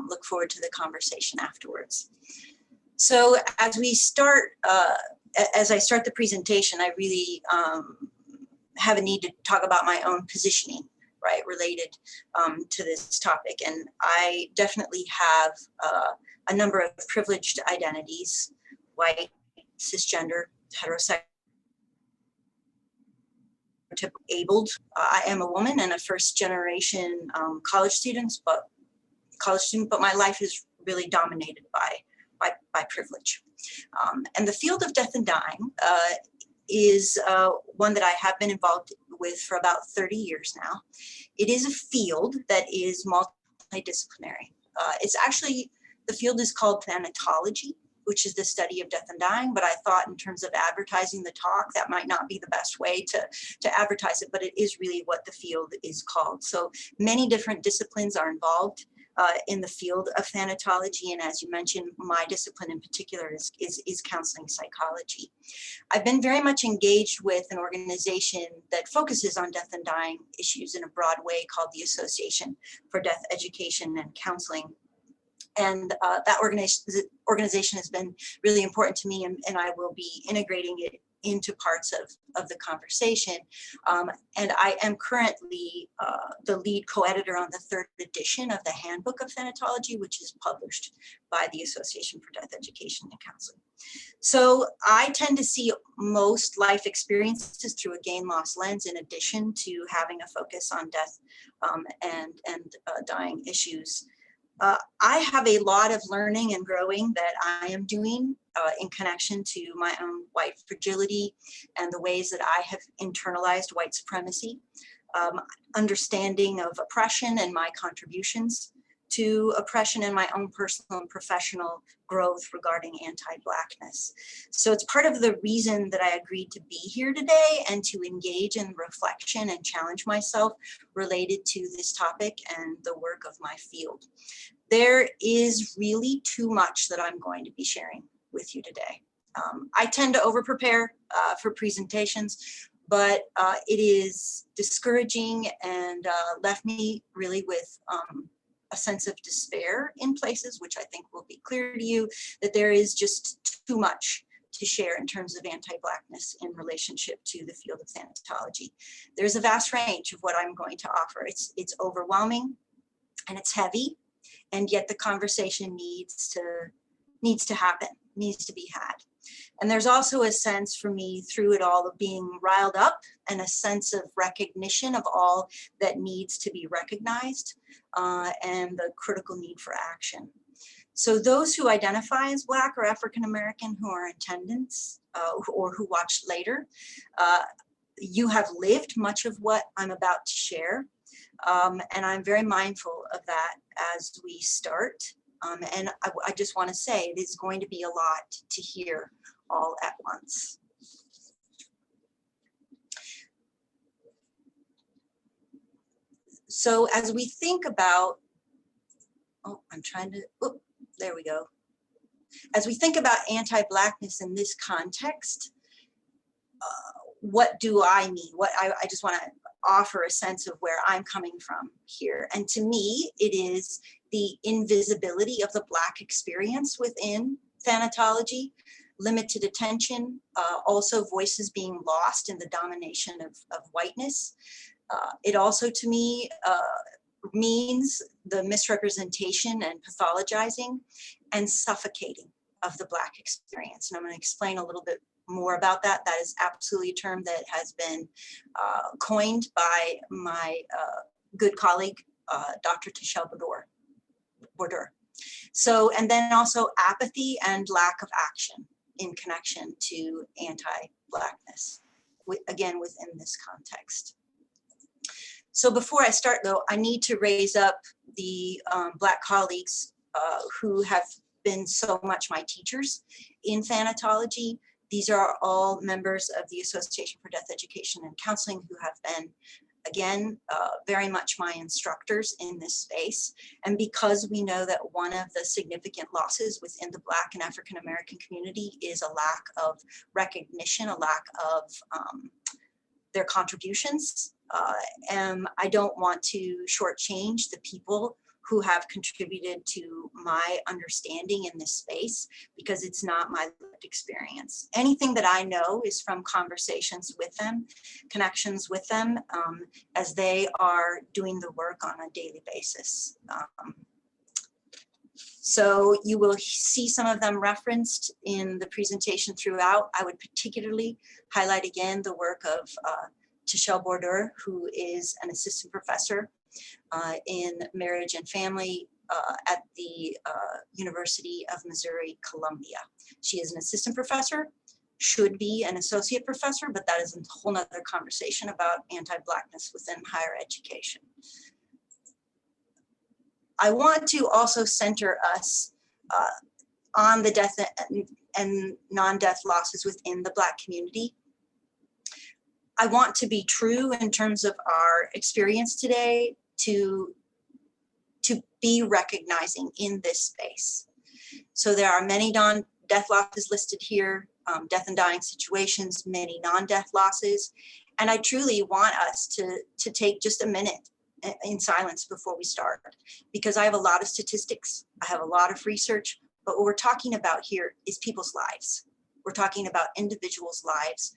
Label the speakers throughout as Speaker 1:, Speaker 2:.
Speaker 1: look forward to the conversation afterwards. So as we start, as I start the presentation, I really have a need to talk about my own positioning, right, related to this topic. And I definitely have a number of privileged identities: white, cisgender, heterosexual, abled. I am a woman and a first generation college student, but my life is really dominated by privilege. And the field of death and dying is one that I have been involved with for about 30 years now. It is a field that is multidisciplinary. It's actually, the field is called Thanatology, which is the study of death and dying, but I thought in terms of advertising the talk, that might not be the best way to advertise it, but it is really what the field is called. So many different disciplines are involved in the field of thanatology, and as you mentioned, my discipline in particular is counseling psychology. I've been very much engaged with an organization that focuses on death and dying issues in a broad way called the Association for Death Education and Counseling. And that organization has been really important to me, and I will be integrating it into parts of the conversation. And I am currently the lead co-editor on the 3rd edition of the Handbook of Thanatology, which is published by the Association for Death Education and Counseling. So I tend to see most life experiences through a gain-loss lens, in addition to having a focus on death and dying issues. I have a lot of learning and growing that I am doing in connection to my own white fragility and the ways that I have internalized white supremacy, understanding of oppression and my contributions to oppression, and my own personal and professional growth regarding anti-Blackness. So it's part of the reason that I agreed to be here today and to engage in reflection and challenge myself related to this topic and the work of my field. There is really too much that I'm going to be sharing with you today. I tend to over-prepare for presentations, but it is discouraging and left me really with a sense of despair in places, which I think will be clear to you, that there is just too much to share in terms of anti-Blackness in relationship to the field of thanatology. There's a vast range of what I'm going to offer. It's overwhelming and it's heavy, and yet the conversation needs to happen, needs to be had. And there's also a sense for me through it all of being riled up, and a sense of recognition of all that needs to be recognized, and the critical need for action. So those who identify as Black or African American who are in attendance or who watched later, you have lived much of what I'm about to share. And I'm very mindful of that as we start. And I just want to say it is going to be a lot to hear all at once. So as we think about, there we go. As we think about anti-Blackness in this context, what do I mean? I just want to offer a sense of where I'm coming from here. And to me, it is the invisibility of the Black experience within thanatology, limited attention, also voices being lost in the domination of whiteness. It also, to me, means the misrepresentation and pathologizing and suffocating of the Black experience. And I'm going to explain a little bit more about that. That is absolutely a term that has been coined by my good colleague, Dr. Tishel Bordur. So, and then also apathy and lack of action in connection to anti-Blackness, again, within this context. So before I start though, I need to raise up the Black colleagues who have been so much my teachers in thanatology. These are all members of the Association for Death Education and Counseling who have been, again, very much my instructors in this space. And because we know that one of the significant losses within the Black and African American community is a lack of recognition, a lack of their contributions. And I don't want to shortchange the people who have contributed to my understanding in this space, because it's not my lived experience. Anything that I know is from conversations with them, connections with them, as they are doing the work on a daily basis. So you will see some of them referenced in the presentation throughout. I would particularly highlight again the work of Tichelle Border, who is an assistant professor in marriage and family at the University of Missouri, Columbia. She is an assistant professor, should be an associate professor, but that is a whole nother conversation about anti-Blackness within higher education. I want to also center us on the death and non-death losses within the Black community. I want to be true in terms of our experience today to be recognizing in this space. So there are many non-death losses listed here, death and dying situations, many non-death losses. And I truly want us to take just a minute in silence before we start, because I have a lot of statistics, I have a lot of research, but what we're talking about here is people's lives. We're talking about individuals' lives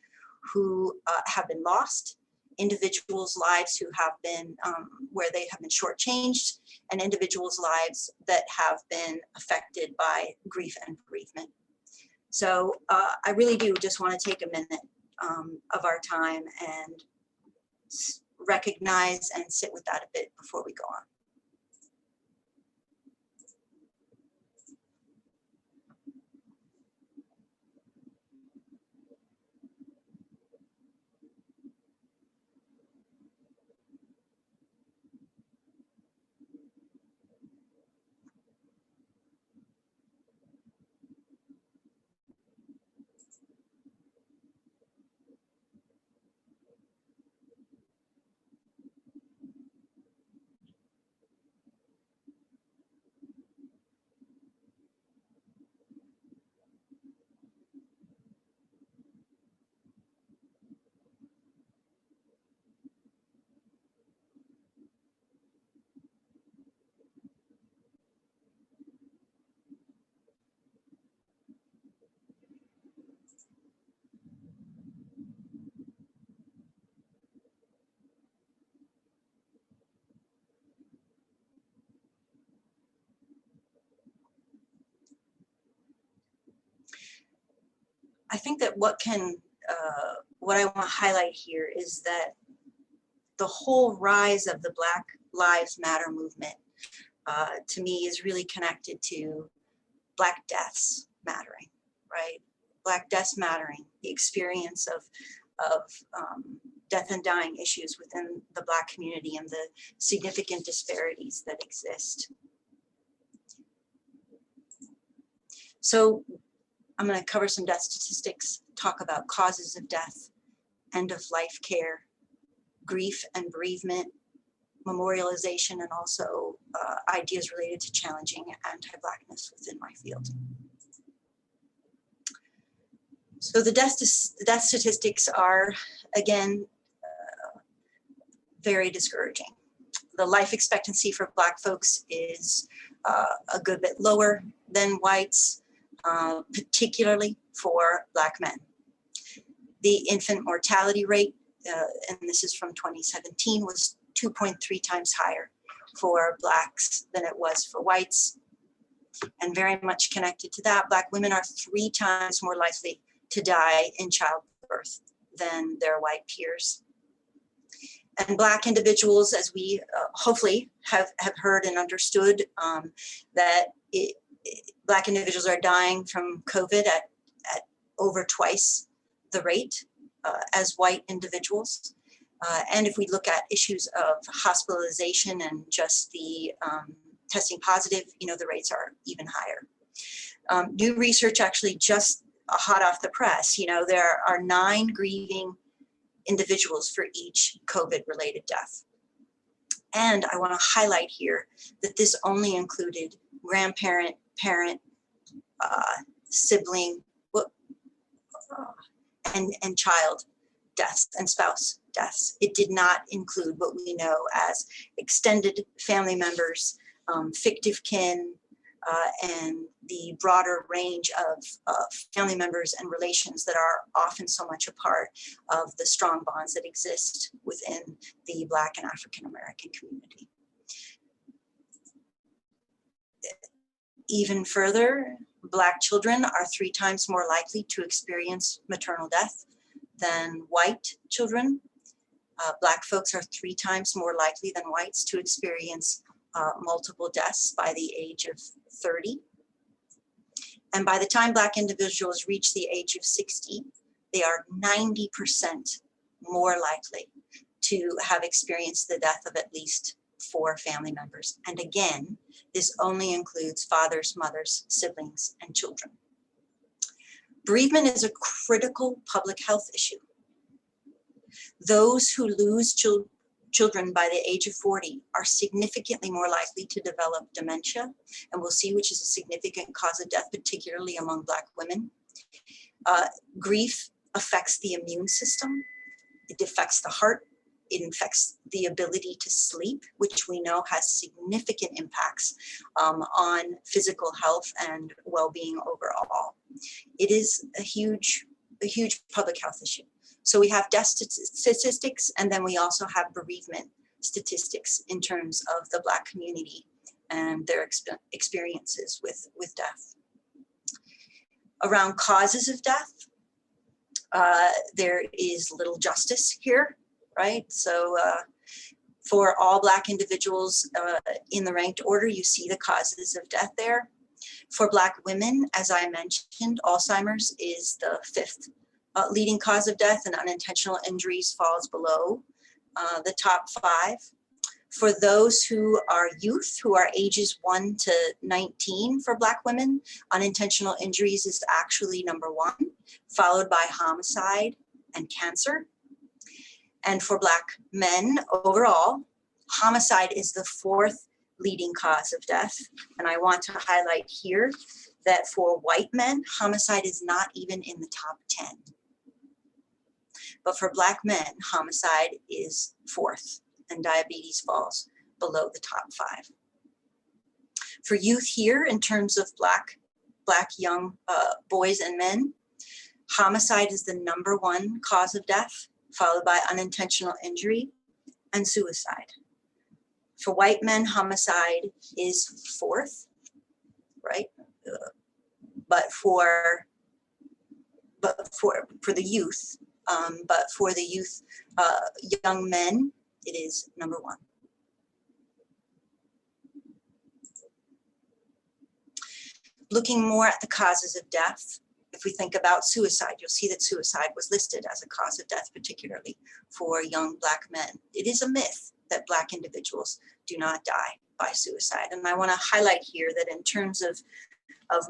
Speaker 1: who have been lost, individuals' lives who have been, where they have been shortchanged, and individuals' lives that have been affected by grief and bereavement. So I really do just want to take a minute of our time and recognize and sit with that a bit before we go on. I think that what I want to highlight here is that the whole rise of the Black Lives Matter movement, to me, is really connected to Black deaths mattering, right? Black deaths mattering, the experience of death and dying issues within the Black community and the significant disparities that exist. So I'm going to cover some death statistics, talk about causes of death, end of life care, grief and bereavement, memorialization, and also ideas related to challenging anti-Blackness within my field. So the death statistics are, again, very discouraging. The life expectancy for Black folks is a good bit lower than whites, particularly for Black men. The infant mortality rate, and this is from 2017, was 2.3 times higher for Blacks than it was for whites. And very much connected to that, Black women are 3 times more likely to die in childbirth than their white peers. And Black individuals, as we hopefully have heard and understood, that Black individuals are dying from COVID at over twice the rate as white individuals. And if we look at issues of hospitalization and just the testing positive, the rates are even higher. New research actually just hot off the press, there are 9 grieving individuals for each COVID-related death. And I want to highlight here that this only included grandparent, parent, sibling, and child deaths and spouse deaths. It did not include what we know as extended family members, fictive kin, and the broader range of family members and relations that are often so much a part of the strong bonds that exist within the Black and African American community. Even further, Black children are 3 times more likely to experience maternal death than white children. Black folks are 3 times more likely than whites to experience multiple deaths by the age of 30. And by the time Black individuals reach the age of 60, they are 90% more likely to have experienced the death of at least 4 family members. And again, this only includes fathers, mothers, siblings, and children. Bereavement is a critical public health issue. Those who lose children by the age of 40 are significantly more likely to develop dementia, and we'll see which is a significant cause of death, particularly among Black women. Grief affects the immune system. It affects the heart. It affects the ability to sleep, which we know has significant impacts on physical health and well-being overall. It is a huge public health issue. So we have death statistics, and then we also have bereavement statistics in terms of the Black community and their experiences with death. Around causes of death, there is little justice here, right? So for all Black individuals in the ranked order, you see the causes of death there. For Black women, as I mentioned, Alzheimer's is the 5th leading cause of death, and unintentional injuries falls below the top 5. For those who are youth, who are ages 1 to 19 for Black women, unintentional injuries is actually number 1, followed by homicide and cancer. And for Black men overall, homicide is the 4th leading cause of death. And I want to highlight here that for white men, homicide is not even in the top 10. But for Black men, homicide is 4th, and diabetes falls below the top 5. For youth here, in terms of Black young boys and men, homicide is the number 1 cause of death, followed by unintentional injury and suicide. For white men, homicide is 4th, right? But for the youth, young men, it is number 1. Looking more at the causes of death, if we think about suicide, you'll see that suicide was listed as a cause of death, particularly for young Black men. It is a myth that Black individuals do not die by suicide. And I want to highlight here that in terms of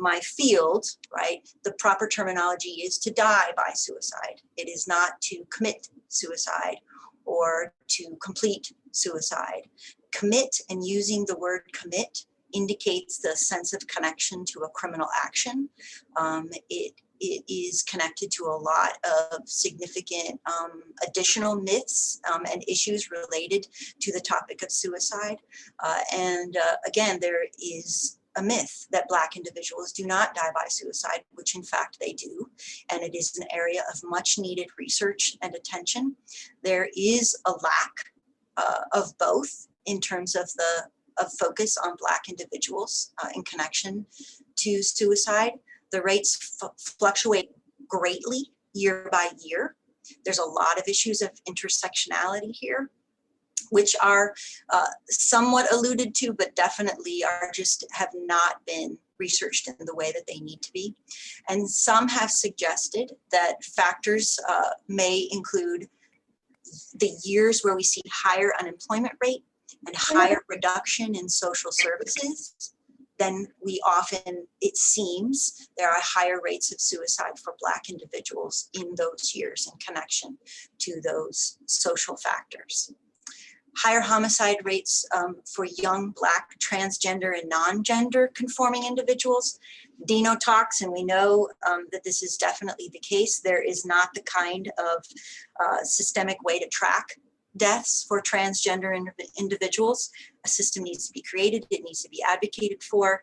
Speaker 1: my field, right, the proper terminology is to die by suicide. It is not to commit suicide or to complete suicide. Commit, and using the word commit, indicates the sense of connection to a criminal action. It is connected to a lot of significant additional myths and issues related to the topic of suicide. Again, there is a myth that Black individuals do not die by suicide, which in fact they do. And it is an area of much needed research and attention. There is a lack of both in terms of focus on Black individuals in connection to suicide. The rates fluctuate greatly year by year. There's a lot of issues of intersectionality here, which are somewhat alluded to, but definitely have not been researched in the way that they need to be. And some have suggested that factors may include the years where we see higher unemployment rate and higher reduction in social services. Then it seems there are higher rates of suicide for Black individuals in those years in connection to those social factors. Higher homicide rates for young Black, transgender, and non-gender conforming individuals. Dino talks, and we know that this is definitely the case. There is not the kind of systemic way to track deaths for transgender individuals. A system needs to be created. It needs to be advocated for.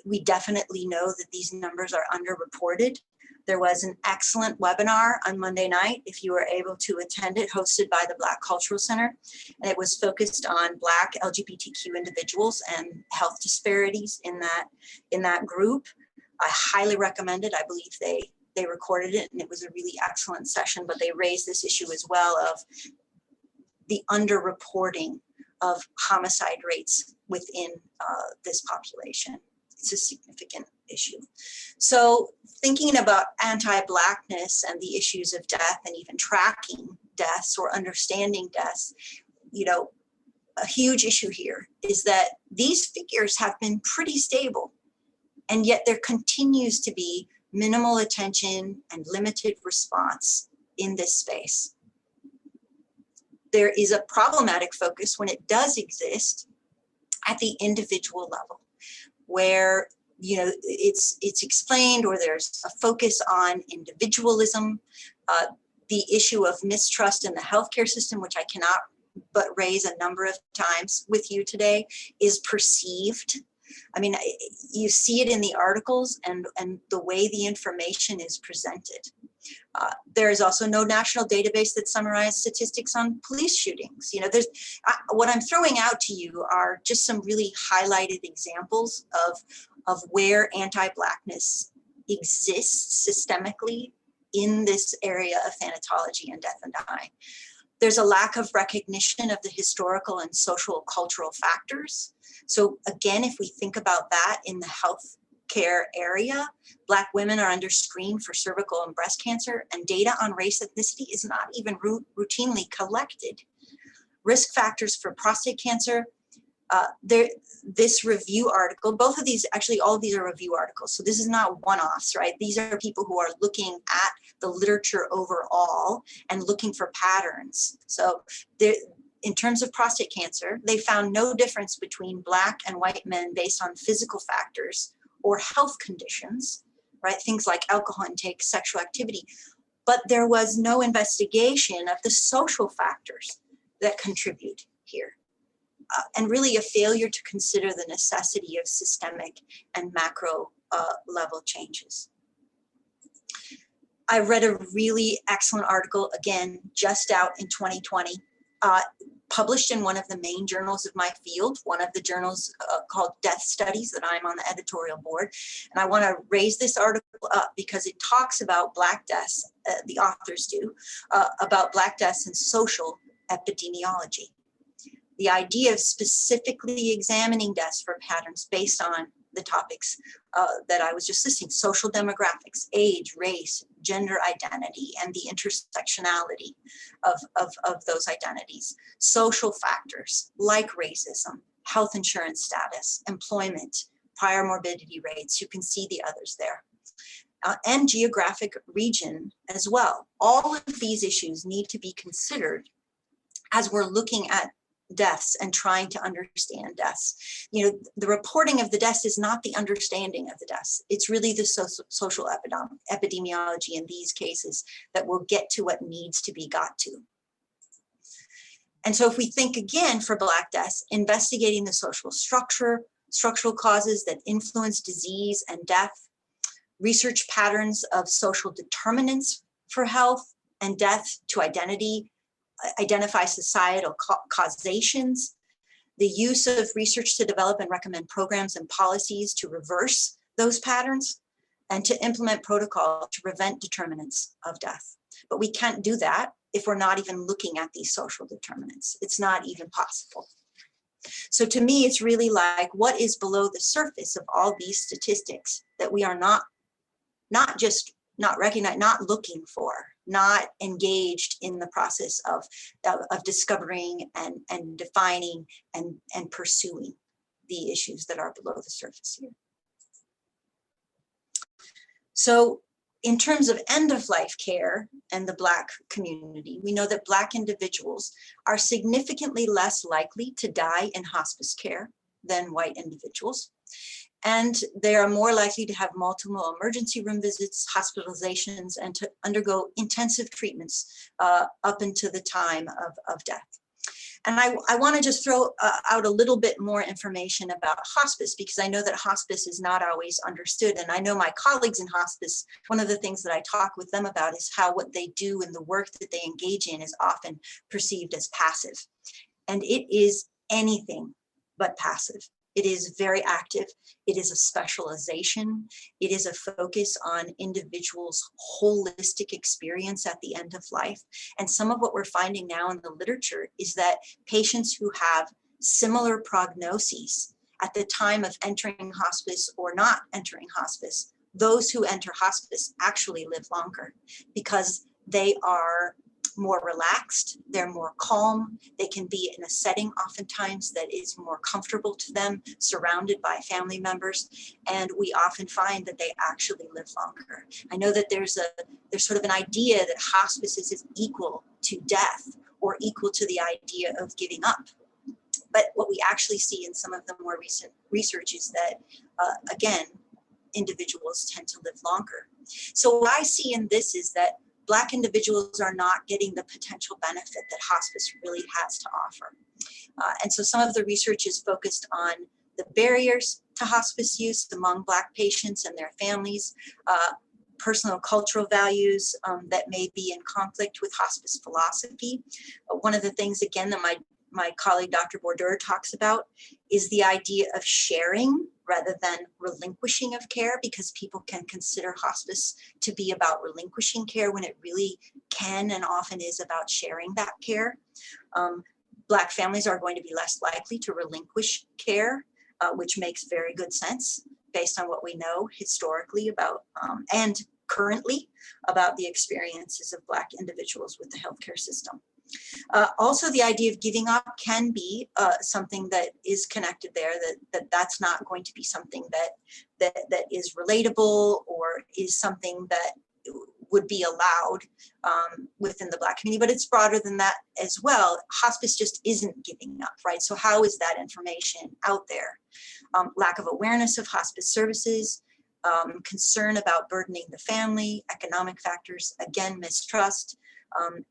Speaker 1: We definitely know that these numbers are underreported. There was an excellent webinar on Monday night, if you were able to attend it, hosted by the Black Cultural Center. And it was focused on Black LGBTQ individuals and health disparities in that group. I highly recommend it. I believe they recorded it, and it was a really excellent session, but they raised this issue as well of the underreporting of homicide rates within this population. It's a significant issue. So thinking about anti-Blackness and the issues of death and even tracking deaths or understanding deaths, you know, a huge issue here is that these figures have been pretty stable, and yet there continues to be minimal attention and limited response in this space. There is a problematic focus when it does exist at the individual level, where it's explained, or there's a focus on individualism, the issue of mistrust in the healthcare system, which I cannot but raise a number of times with you today, is perceived. I mean, you see it in the articles and the way the information is presented. There is also no national database that summarizes statistics on police shootings. You know, what I'm throwing out to you are just some really highlighted examples of where anti-Blackness exists systemically in this area of thanatology and death and dying. There's a lack of recognition of the historical and social cultural factors. So again, if we think about that in the health care area, Black women are under screen for cervical and breast cancer, and data on race ethnicity is not even routinely collected. Risk factors for prostate cancer, this review article, both of these, actually all of these are review articles, so this is not one-offs, right? These are people who are looking at the literature overall and looking for patterns. So in terms of prostate cancer, they found no difference between Black and white men based on physical factors or health conditions, right? Things like alcohol intake, sexual activity, but there was no investigation of the social factors that contribute here. And really a failure to consider the necessity of systemic and macro level changes. I read a really excellent article, again, just out in 2020, published in one of the main journals of my field, one of the journals called Death Studies that I'm on the editorial board. And I want to raise this article up because it talks about Black deaths, the authors do, about Black deaths and social epidemiology. The idea of specifically examining deaths for patterns based on the topics that I was just listing: social demographics, age, race, gender identity, and the intersectionality of those identities. Social factors like racism, health insurance status, employment, prior morbidity rates. You can see the others there. And geographic region as well. All of these issues need to be considered as we're looking at deaths and trying to understand deaths. You know, the reporting of the deaths is not the understanding of the deaths. It's really the social epidemiology in these cases that will get to what needs to be got to. And so if we think again for Black deaths, investigating the social structural causes that influence disease and death, research patterns of social determinants for health and death to identify societal causations, the use of research to develop and recommend programs and policies to reverse those patterns, and to implement protocols to prevent determinants of death. But we can't do that if we're not even looking at these social determinants. It's not even possible. So to me, it's really like, what is below the surface of all these statistics that we are not recognizing, not looking for, not engaged in the process of discovering and defining and pursuing the issues that are below the surface here. So in terms of end-of-life care and the Black community, we know that Black individuals are significantly less likely to die in hospice care than white individuals. And they are more likely to have multiple emergency room visits, hospitalizations, and to undergo intensive treatments up until the time of death. And I want to just throw out a little bit more information about hospice, because I know that hospice is not always understood. And I know my colleagues in hospice, one of the things that I talk with them about is how what they do and the work that they engage in is often perceived as passive. And it is anything but passive. It is very active. It is a specialization. It is a focus on individuals' holistic experience at the end of life. And some of what we're finding now in the literature is that patients who have similar prognoses at the time of entering hospice or not entering hospice, those who enter hospice actually live longer because they are more relaxed, they're more calm, they can be in a setting oftentimes that is more comfortable to them, surrounded by family members, and we often find that they actually live longer. I know that there's sort of an idea that hospice is equal to death or equal to the idea of giving up. But what we actually see in some of the more recent research is that, again, individuals tend to live longer. So what I see in this is that Black individuals are not getting the potential benefit that hospice really has to offer. And so some of the research is focused on the barriers to hospice use among Black patients and their families, personal cultural values that may be in conflict with hospice philosophy. One of the things, again, that my colleague, Dr. Border, talks about is the idea of sharing rather than relinquishing of care, because people can consider hospice to be about relinquishing care when it really can and often is about sharing that care. Black families are going to be less likely to relinquish care, which makes very good sense based on what we know historically about and currently about the experiences of Black individuals with the healthcare system. Also, the idea of giving up can be something that is connected there, that's not going to be something that is relatable or is something that would be allowed within the Black community, but it's broader than that as well. Hospice just isn't giving up, right? So how is that information out there? Lack of awareness of hospice services, concern about burdening the family, economic factors, again, mistrust,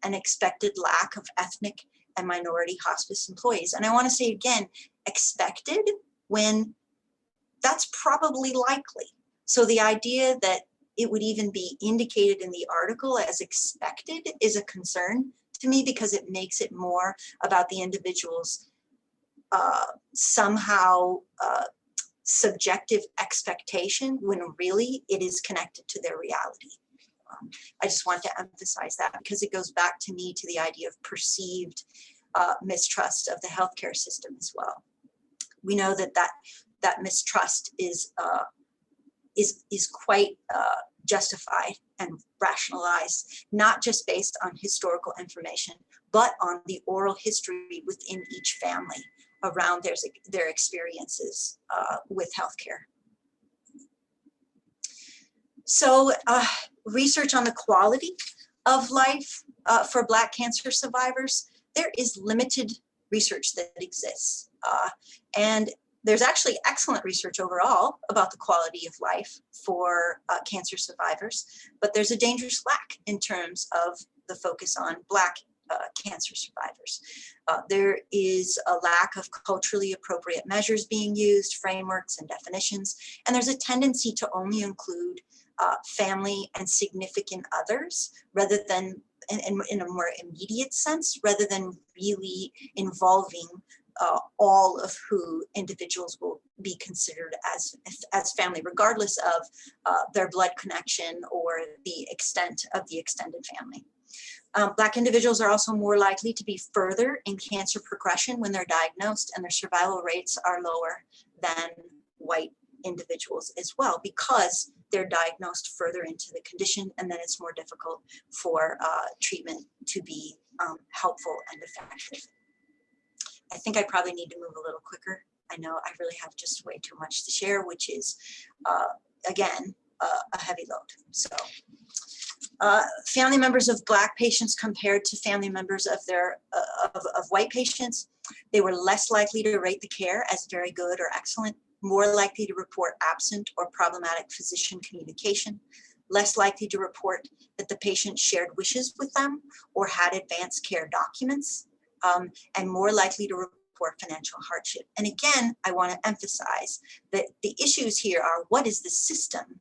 Speaker 1: an expected lack of ethnic and minority hospice employees. And I want to say again, expected when that's probably likely. So the idea that it would even be indicated in the article as expected is a concern to me, because it makes it more about the individual's somehow subjective expectation when really it is connected to their reality. I just want to emphasize that because it goes back to me to the idea of perceived mistrust of the healthcare system as well. We know that mistrust is quite justified and rationalized, not just based on historical information, but on the oral history within each family around their experiences with healthcare. So research on the quality of life for Black cancer survivors, there is limited research that exists. And there's actually excellent research overall about the quality of life for cancer survivors, but there's a dangerous lack in terms of the focus on Black cancer survivors. There is a lack of culturally appropriate measures being used, frameworks and definitions, and there's a tendency to only include family and significant others rather than in a more immediate sense, rather than really involving all of who individuals will be considered as family, regardless of their blood connection or the extent of the extended family. Black individuals are also more likely to be further in cancer progression when they're diagnosed, and their survival rates are lower than white individuals as well, because they're diagnosed further into the condition, and then it's more difficult for treatment to be helpful and effective. I think I probably need to move a little quicker. I know I really have just way too much to share, which is, again, a heavy load. So family members of Black patients compared to family members of white patients, they were less likely to rate the care as very good or excellent, more likely to report absent or problematic physician communication, less likely to report that the patient shared wishes with them or had advanced care documents, and more likely to report financial hardship. And again, I want to emphasize that the issues here are, what does the system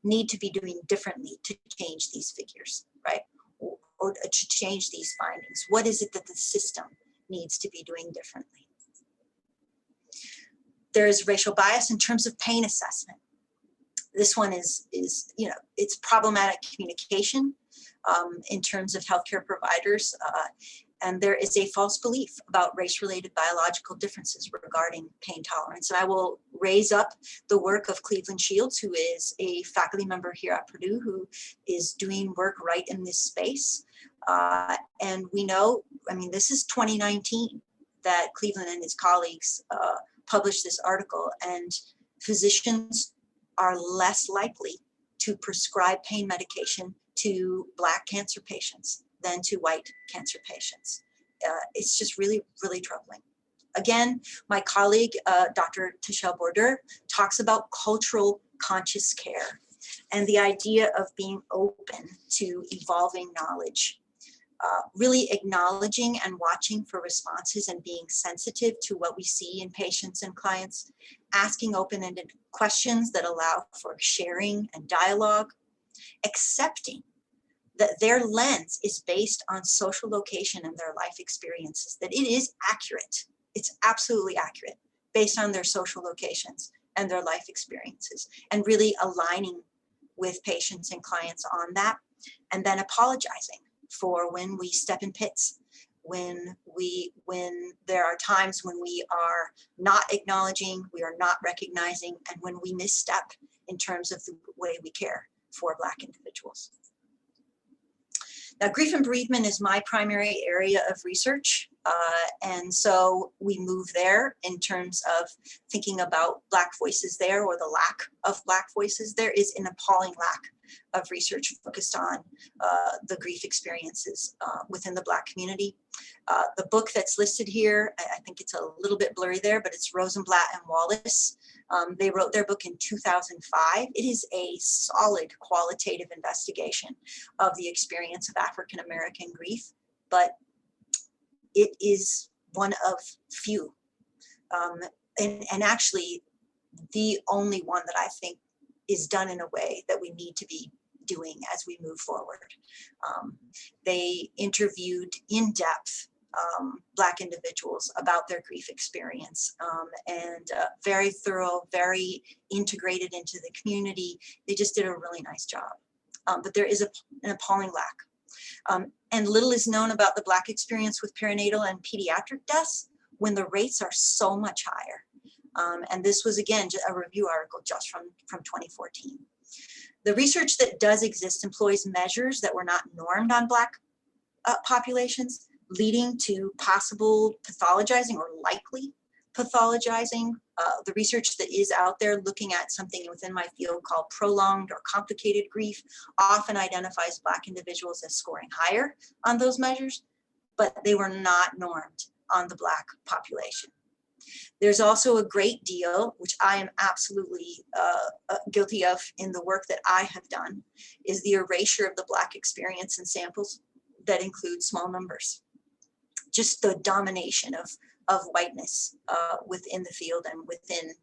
Speaker 1: need to be doing differently to change these figures, right? Or to change these findings? What is it that the system needs to be doing differently? There is racial bias in terms of pain assessment. This one is it's problematic communication in terms of healthcare providers. And there is a false belief about race-related biological differences regarding pain tolerance. And I will raise up the work of Cleveland Shields, who is a faculty member here at Purdue, who is doing work right in this space. And we know, I mean, this is 2019 that Cleveland and his colleagues published this article, and physicians are less likely to prescribe pain medication to Black cancer patients than to white cancer patients. It's just really, really troubling. Again, my colleague, Dr. Tishel Border, talks about cultural conscious care and the idea of being open to evolving knowledge, really acknowledging and watching for responses and being sensitive to what we see in patients and clients, asking open-ended questions that allow for sharing and dialogue, accepting that their lens is based on social location and their life experiences, that it is accurate. It's absolutely accurate based on their social locations and their life experiences, and really aligning with patients and clients on that, and then apologizing for when we step in pits, when there are times when we are not acknowledging, we are not recognizing, and when we misstep in terms of the way we care for Black individuals. Now, grief and bereavement is my primary area of research. And so we move there in terms of thinking about Black voices there, or the lack of Black voices. There is an appalling lack of research focused on the grief experiences within the Black community. The book that's listed here, I think it's a little bit blurry there, but it's Rosenblatt and Wallace. They wrote their book in 2005. It is a solid qualitative investigation of the experience of African American grief, but it is one of few, and actually the only one that I think is done in a way that we need to be doing as we move forward. They interviewed in depth Black individuals about their grief experience, and very thorough, very integrated into the community. They just did a really nice job. But there is an appalling lack. And little is known about the Black experience with perinatal and pediatric deaths when the rates are so much higher. And this was, again, a review article just from 2014. The research that does exist employs measures that were not normed on Black populations, leading to possible pathologizing or likely pathologizing. The research that is out there looking at something within my field called prolonged or complicated grief often identifies Black individuals as scoring higher on those measures, but they were not normed on the Black population. There's also a great deal, which I am absolutely guilty of in the work that I have done, is the erasure of the Black experience in samples that include small numbers. Just the domination of whiteness within the field and within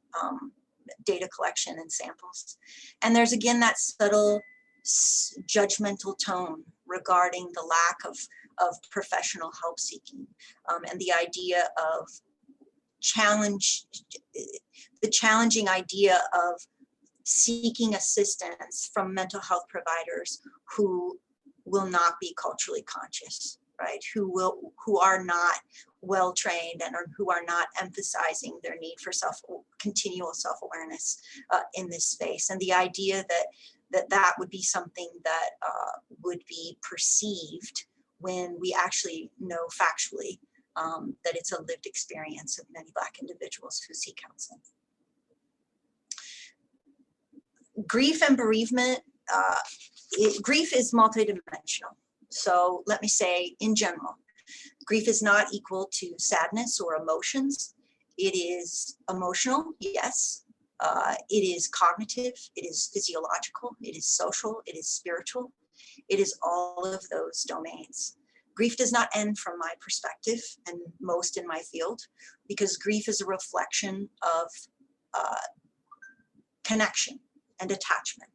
Speaker 1: data collection and samples. And there's, again, that subtle judgmental tone regarding the lack of professional help seeking, and the idea of the challenging idea of seeking assistance from mental health providers who will not be culturally conscious, right? Who are not well trained and who are not emphasizing their need for continual self-awareness in this space. And the idea that would be something that would be perceived when we actually know factually that it's a lived experience of many Black individuals who seek counseling. Grief and bereavement, grief is multidimensional. So let me say, in general, grief is not equal to sadness or emotions. It is emotional, yes. It is cognitive, it is physiological, it is social, it is spiritual. It is all of those domains. Grief does not end from my perspective and most in my field, because grief is a reflection of connection and attachment.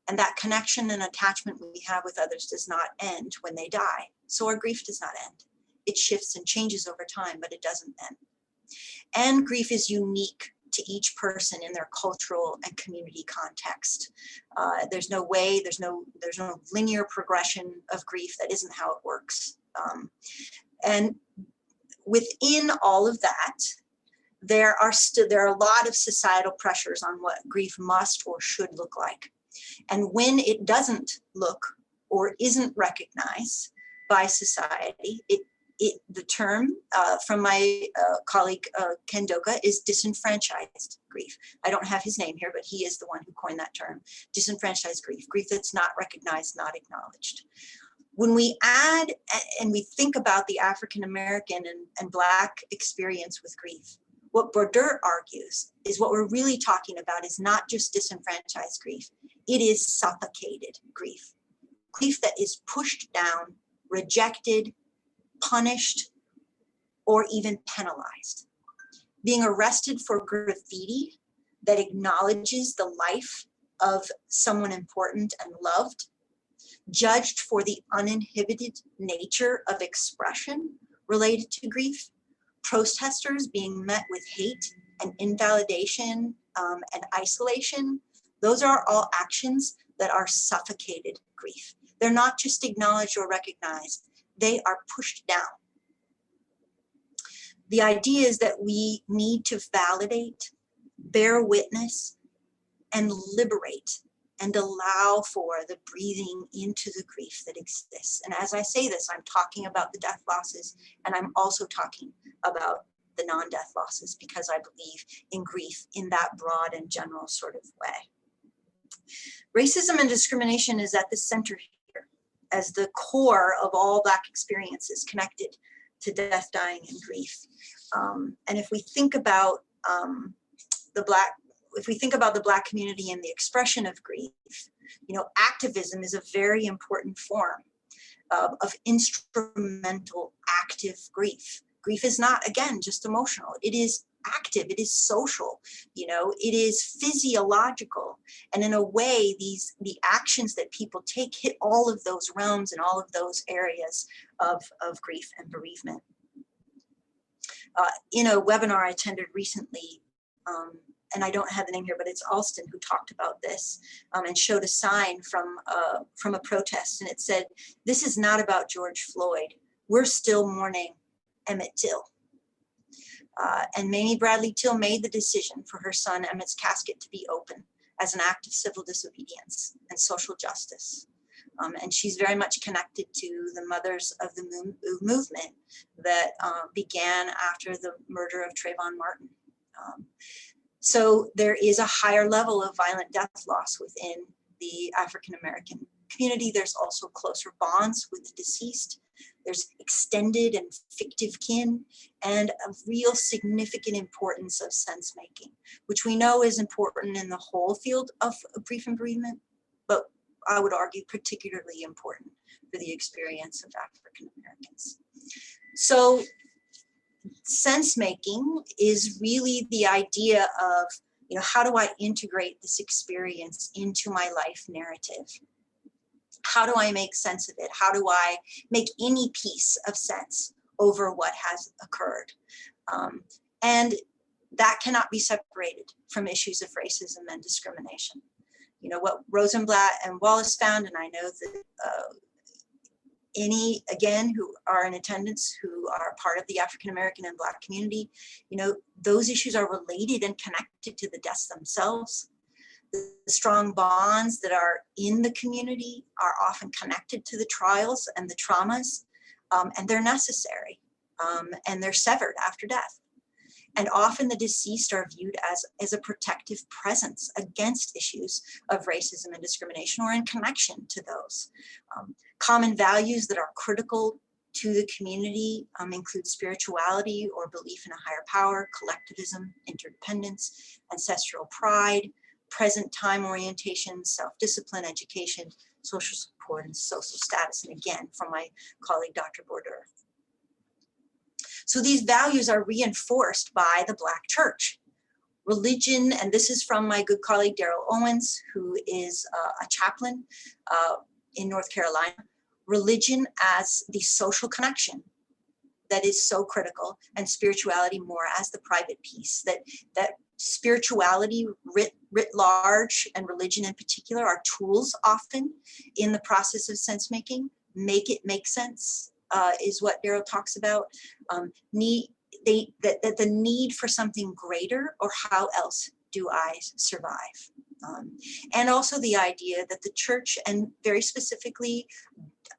Speaker 1: And that connection and attachment we have with others does not end when they die. So our grief does not end. It shifts and changes over time, but it doesn't end. And grief is unique to each person in their cultural and community context. There's no way, there's no linear progression of grief. That isn't how it works. And within all of that, there are a lot of societal pressures on what grief must or should look like. And when it doesn't look or isn't recognized by society, the term from my colleague Ken Doka is disenfranchised grief. I don't have his name here, but he is the one who coined that term, disenfranchised grief, grief that's not recognized, not acknowledged. When we add and we think about the African American and Black experience with grief, what Purdue argues is what we're really talking about is not just disenfranchised grief, it is suffocated grief. Grief that is pushed down, rejected, punished, or even penalized. Being arrested for graffiti that acknowledges the life of someone important and loved, judged for the uninhibited nature of expression related to grief, protesters being met with hate and invalidation and isolation, those are all actions that are suffocated grief. They're not just acknowledged or recognized, they are pushed down. The idea is that we need to validate, bear witness, and liberate and allow for the breathing into the grief that exists. And as I say this, I'm talking about the death losses, and I'm also talking about the non-death losses, because I believe in grief in that broad and general sort of way. Racism and discrimination is at the center here as the core of all Black experiences connected to death, dying, and grief. And if we think about the Black community and the expression of grief, you know, activism is a very important form of instrumental active grief. Grief is not, again, just emotional. It is active, it is social, you know, it is physiological. And in a way, the actions that people take hit all of those realms and all of those areas of grief and bereavement. In a webinar I attended recently, and I don't have the name here, but it's Alston who talked about this and showed a sign from a protest, and it said, "This is not about George Floyd. We're still mourning Emmett Till." And Mamie Bradley Till made the decision for her son Emmett's casket to be open as an act of civil disobedience and social justice. And she's very much connected to the mothers of the movement that began after the murder of Trayvon Martin. So there is a higher level of violent death loss within the African American community. There's also closer bonds with the deceased. There's extended and fictive kin, and a real significant importance of sense making, which we know is important in the whole field of grief and bereavement, but I would argue particularly important for the experience of African Americans. So sense making is really the idea of, you know, how do I integrate this experience into my life narrative? How do I make sense of it? How do I make any piece of sense over what has occurred? And that cannot be separated from issues of racism and discrimination. You know, what Rosenblatt and Wallace found, and I know that any, again, who are in attendance, who are part of the African American and Black community, you know, those issues are related and connected to the deaths themselves. The strong bonds that are in the community are often connected to the trials and the traumas, and they're necessary, and they're severed after death. And often the deceased are viewed as a protective presence against issues of racism and discrimination, or in connection to those. Common values that are critical to the community include spirituality or belief in a higher power, collectivism, interdependence, ancestral pride, present time orientation, self-discipline, education, social support, and social status. And again, from my colleague, Dr. Border. So these values are reinforced by the Black church. Religion, and this is from my good colleague, Daryl Owens, who is a chaplain in North Carolina. Religion as the social connection that is so critical, and spirituality more as the private piece. That spirituality writ large, and religion in particular, are tools often in the process of sense making. Make it make sense is what Daryl talks about. That the need for something greater, or how else do I survive? And also the idea that the church, and very specifically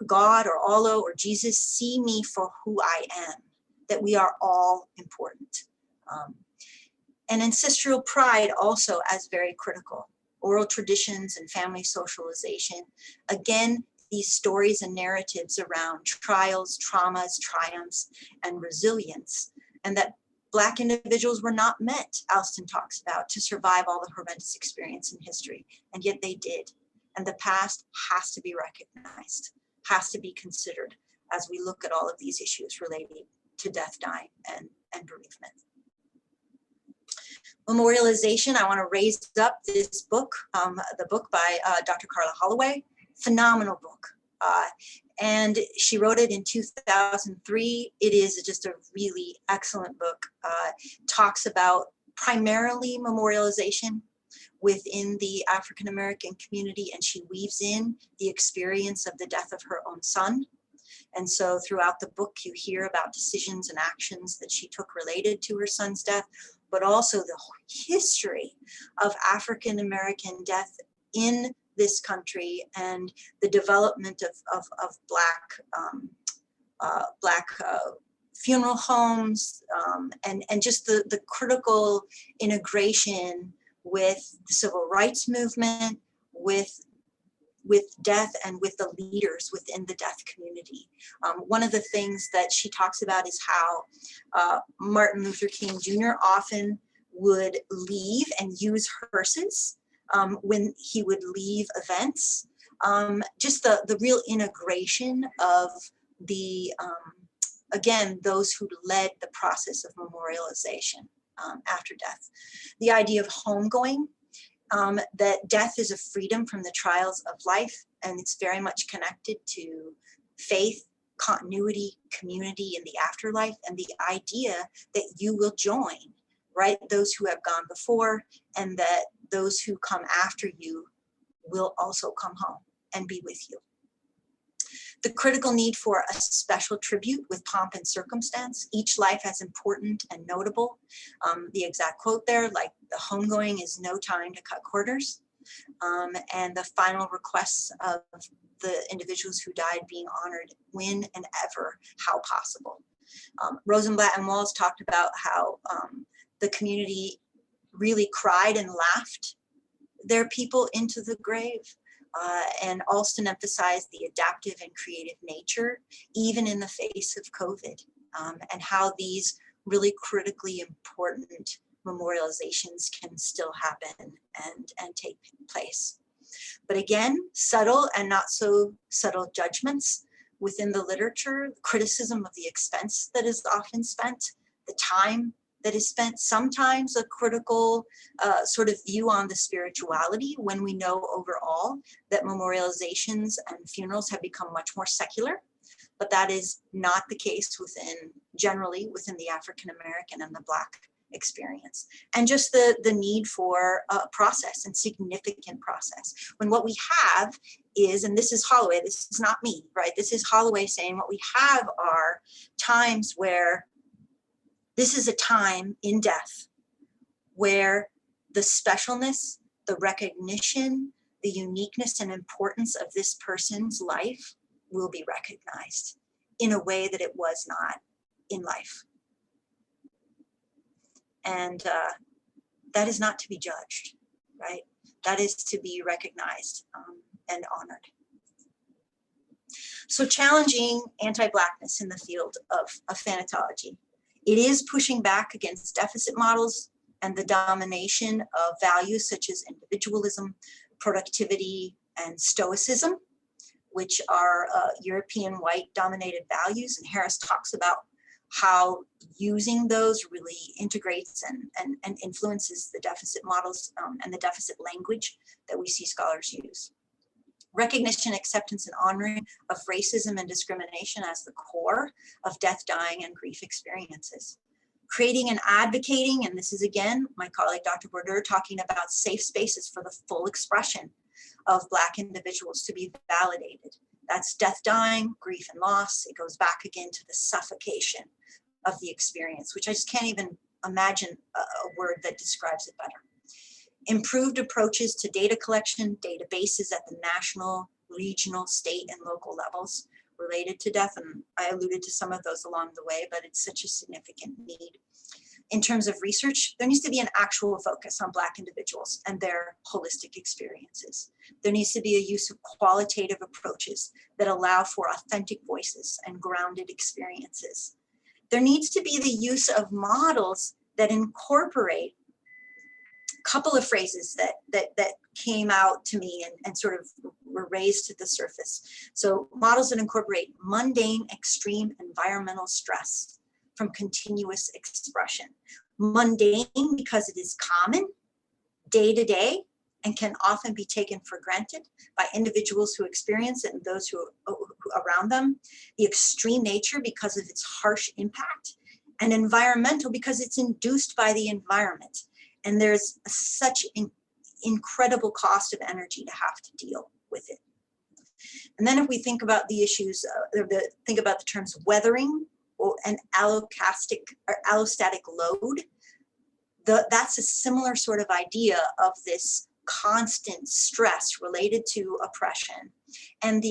Speaker 1: God or Allah or Jesus, see me for who I am, that we are all important. And ancestral pride also as very critical. Oral traditions and family socialization. Again, these stories and narratives around trials, traumas, triumphs, and resilience, and that Black individuals were not meant, Alston talks about, to survive all the horrendous experience in history, and yet they did. And the past has to be recognized, has to be considered as we look at all of these issues related to death, dying, and bereavement. Memorialization, I want to raise up this book, the book by Dr. Carla Holloway, phenomenal book. And she wrote it in 2003. It is just a really excellent book. Talks about primarily memorialization within the African-American community, and she weaves in the experience of the death of her own son. And so throughout the book, you hear about decisions and actions that she took related to her son's death, but also the history of African-American death in this country, and the development of Black funeral homes, and just the critical integration with the civil rights movement, with death, and with the leaders within the death community. One of the things that she talks about is how Martin Luther King Jr. often would leave and use hearses when he would leave events. Just the real integration of the, again, those who led the process of memorialization after death. The idea of homegoing, that death is a freedom from the trials of life, and it's very much connected to faith, continuity, community in the afterlife, and the idea that you will join, right, those who have gone before, and that those who come after you will also come home and be with you. The critical need for a special tribute with pomp and circumstance, each life as important and notable. The exact quote there, like, the homegoing is no time to cut corners. And the final requests of the individuals who died being honored when and ever how possible. Rosenblatt and Walls talked about how the community really cried and laughed their people into the grave. And Alston emphasized the adaptive and creative nature, even in the face of COVID, and how these really critically important memorializations can still happen and take place. But again, subtle and not so subtle judgments within the literature, criticism of the expense that is often spent, the time that is spent, sometimes a critical sort of view on the spirituality, when we know overall that memorializations and funerals have become much more secular, but that is not the case generally within the African American and the Black experience. And just the need for a process, and significant process. When what we have is, and this is Holloway, this is not me, right? This is Holloway saying what we have are times where this is a time in death where the specialness, the recognition, the uniqueness and importance of this person's life will be recognized in a way that it was not in life. And that is not to be judged, right? That is to be recognized and honored. So challenging anti-Blackness in the field of thanatology. It is pushing back against deficit models and the domination of values such as individualism, productivity, and stoicism. which are European white dominated values. And Harris talks about how using those really integrates and influences the deficit models and the deficit language that we see scholars use. Recognition, acceptance, and honoring of racism and discrimination as the core of death, dying, and grief experiences. Creating and advocating, and this is again, my colleague, Dr. Purdue, talking about safe spaces for the full expression of Black individuals to be validated. That's death, dying, grief, and loss. It goes back again to the suffocation of the experience, which I just can't even imagine a word that describes it better. Improved approaches to data collection, databases at the national, regional, state, and local levels related to death. And I alluded to some of those along the way, but it's such a significant need. In terms of research, there needs to be an actual focus on Black individuals and their holistic experiences. There needs to be a use of qualitative approaches that allow for authentic voices and grounded experiences. There needs to be the use of models that incorporate a couple of phrases that came out to me and sort of were raised to the surface. So models that incorporate mundane, extreme environmental stress from continuous expression. Mundane because it is common, day to day, and can often be taken for granted by individuals who experience it and those who around them. The extreme nature because of its harsh impact, and environmental because it's induced by the environment. And there's such an incredible cost of energy to have to deal with it. And then if we think about the issues, think about the terms weathering and allostatic load, that's a similar sort of idea of this constant stress related to oppression and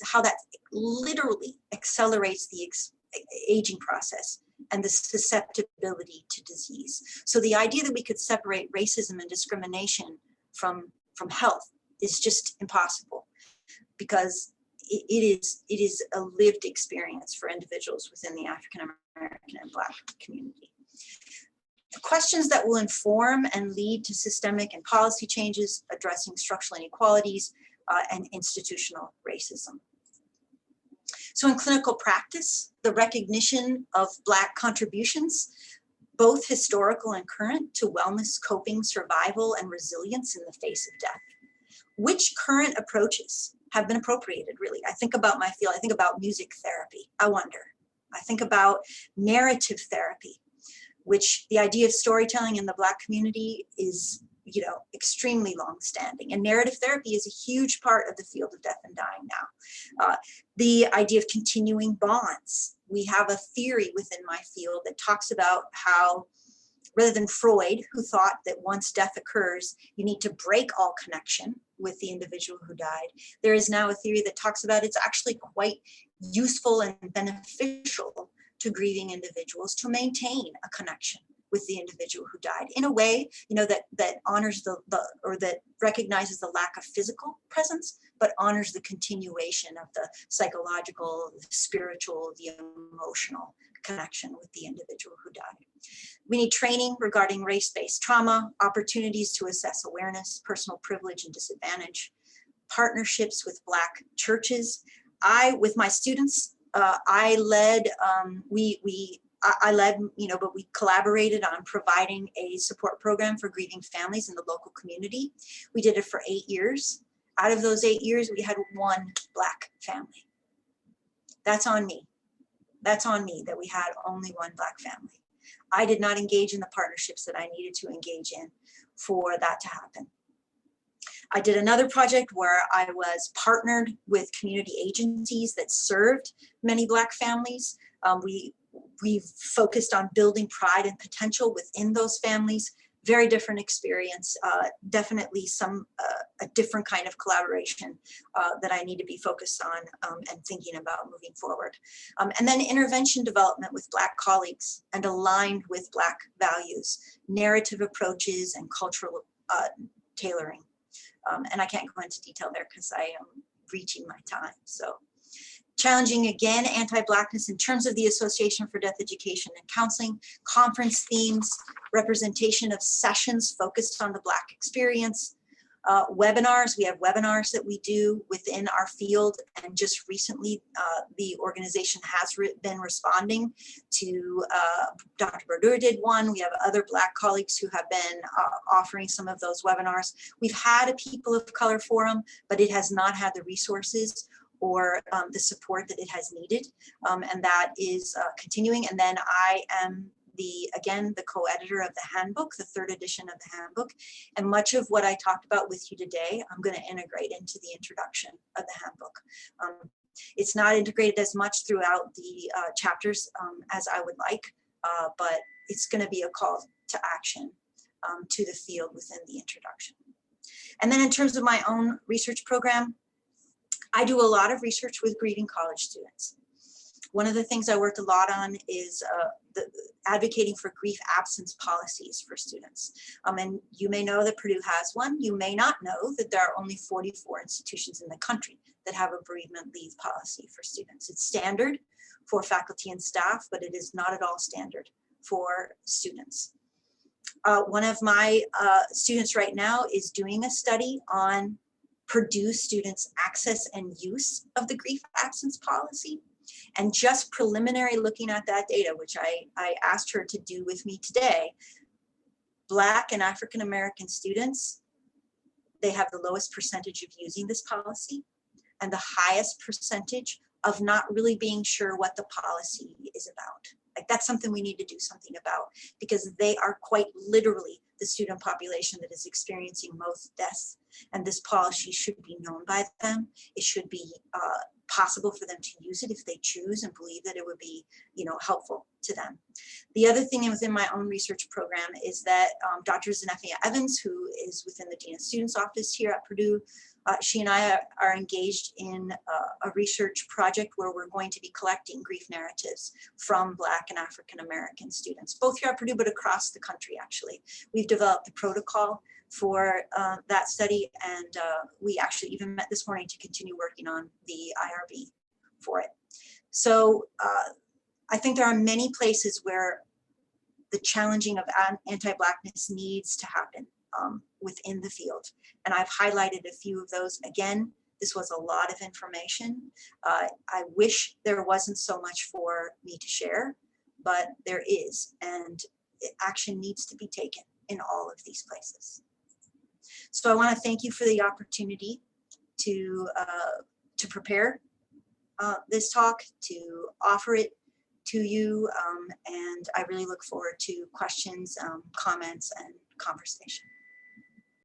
Speaker 1: how that literally accelerates the aging process and the susceptibility to disease. So the idea that we could separate racism and discrimination from health is just impossible, because it is a lived experience for individuals within the African American and Black community. The questions that will inform and lead to systemic and policy changes addressing structural inequalities and institutional racism. So in clinical practice, the recognition of Black contributions, both historical and current, to wellness, coping, survival, and resilience in the face of death. Which current approaches have been appropriated, really? I think about my field, I think about music therapy, I wonder. I think about narrative therapy, which the idea of storytelling in the Black community is, extremely long-standing. And narrative therapy is a huge part of the field of death and dying now. The idea of continuing bonds. We have a theory within my field that talks about how, rather than Freud, who thought that once death occurs, you need to break all connection with the individual who died, there is now a theory that talks about it's actually quite useful and beneficial to grieving individuals to maintain a connection with the individual who died in a way, that honors or that recognizes the lack of physical presence, but honors the continuation of the psychological, the spiritual, the emotional connection with the individual who died. We need training regarding race-based trauma, opportunities to assess awareness, personal privilege and disadvantage, partnerships with Black churches. With my students, I led, but we collaborated on providing a support program for grieving families in the local community. We did it for 8 years. Out of those 8 years, we had one Black family. That's on me. That's on me that we had only one Black family. I did not engage in the partnerships that I needed to engage in for that to happen. I did another project where I was partnered with community agencies that served many Black families. We focused on building pride and potential within those families. Very different experience, definitely a different kind of collaboration that I need to be focused on and thinking about moving forward. And then intervention development with Black colleagues and aligned with Black values, narrative approaches and cultural tailoring. And I can't go into detail there because I am reaching my time. So challenging again, anti-Blackness in terms of the Association for Death Education and Counseling, conference themes, representation of sessions focused on the Black experience, Webinars, we have webinars that we do within our field, and just recently the organization has been responding to, Dr. Purdue did one. We have other Black colleagues who have been offering some of those webinars. We've had a People of Color Forum, but it has not had the resources or the support that it has needed, and that is continuing. And then I am again, the co-editor of the handbook, the 3rd edition of the handbook. And much of what I talked about with you today, I'm going to integrate into the introduction of the handbook. It's not integrated as much throughout the chapters as I would like, but it's going to be a call to action to the field within the introduction. And then in terms of my own research program, I do a lot of research with grieving college students. One of the things I worked a lot on is advocating for grief absence policies for students. And you may know that Purdue has one. You may not know that there are only 44 institutions in the country that have a bereavement leave policy for students. It's standard for faculty and staff, but it is not at all standard for students. One of my students right now is doing a study on Purdue students' access and use of the grief absence policy. And just preliminary looking at that data, which I asked her to do with me today, Black and African American students, they have the lowest percentage of using this policy and the highest percentage of not really being sure what the policy is about. Like, that's something we need to do something about, because they are quite literally the student population that is experiencing most deaths. And this policy should be known by them. It should be possible for them to use it if they choose and believe that it would be, helpful to them. The other thing within my own research program is that Dr. Zenefia Evans, who is within the Dean of Students Office here at Purdue, she and I are engaged in a research project where we're going to be collecting grief narratives from Black and African American students, both here at Purdue, but across the country, actually. We've developed the protocol for that study, and we actually even met this morning to continue working on the IRB for it. So I think there are many places where the challenging of anti-Blackness needs to happen within the field. And I've highlighted a few of those. Again, this was a lot of information. I wish there wasn't so much for me to share, but there is, and action needs to be taken in all of these places. So I want to thank you for the opportunity to prepare this talk, to offer it to you, and I really look forward to questions, comments, and conversation.